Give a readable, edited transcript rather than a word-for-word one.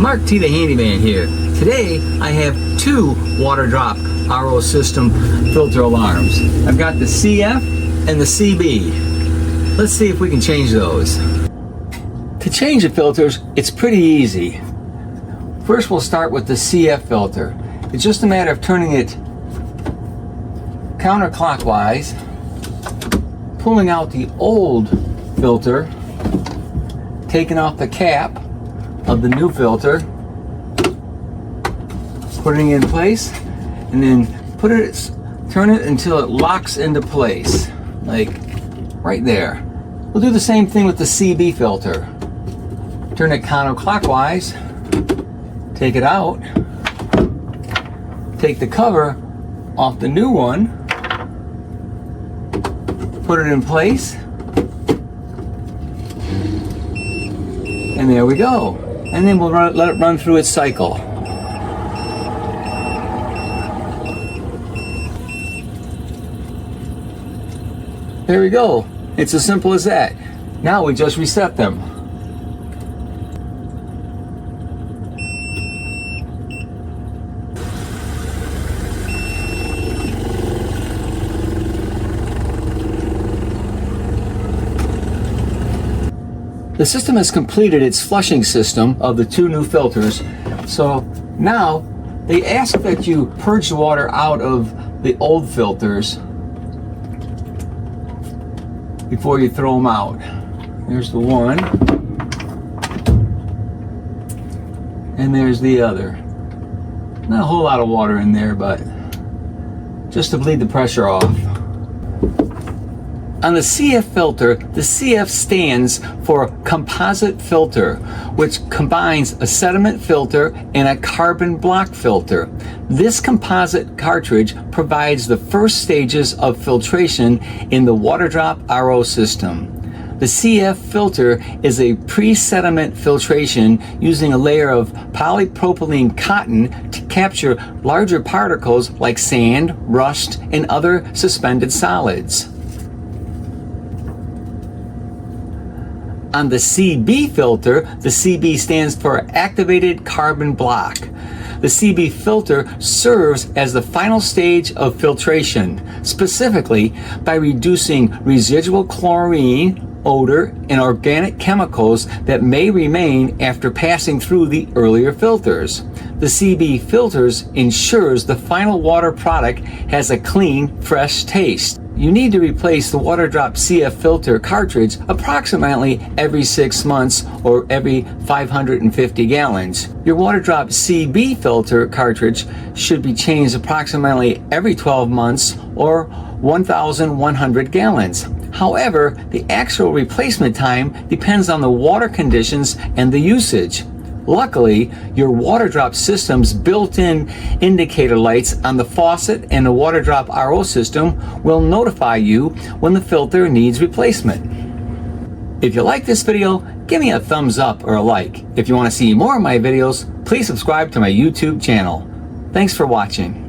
Mark T the Handyman here. Today I have two WaterDrop RO system filter alarms. I've got the CF and the CB. Let's see if we can change those. To change the filters, it's pretty easy. First we'll start with the CF filter. It's just a matter of turning it counterclockwise, pulling out the old filter, taking off the cap of the new filter, putting it in place, and then turn it until it locks into place, like right there. We'll do the same thing with the CB filter. Turn it counterclockwise, take it out, take the cover off the new one, put it in place, and there we go. And then we'll let it run through its cycle. There we go. It's as simple as that. Now we just reset them. The system has completed its flushing system of the two new filters. So now they ask that you purge the water out of the old filters before you throw them out. There's the one, and there's the other. Not a whole lot of water in there, but just to bleed the pressure off. On the CF filter, the CF stands for composite filter, which combines a sediment filter and a carbon block filter. This composite cartridge provides the first stages of filtration in the WaterDrop RO system. The CF filter is a pre-sediment filtration using a layer of polypropylene cotton to capture larger particles like sand, rust, and other suspended solids. On the CB filter, the CB stands for activated carbon block. The CB filter serves as the final stage of filtration, specifically by reducing residual chlorine, odor, and organic chemicals that may remain after passing through the earlier filters. The CB filters ensures the final water product has a clean, fresh taste. You need to replace the WaterDrop CF filter cartridge approximately every 6 months or every 550 gallons. Your WaterDrop CB filter cartridge should be changed approximately every 12 months or 1,100 gallons. However, the actual replacement time depends on the water conditions and the usage. Luckily, your WaterDrop system's built-in indicator lights on the faucet and the WaterDrop RO system will notify you when the filter needs replacement. If you like this video, give me a thumbs up or a like. If you want to see more of my videos, please subscribe to my YouTube channel. Thanks for watching.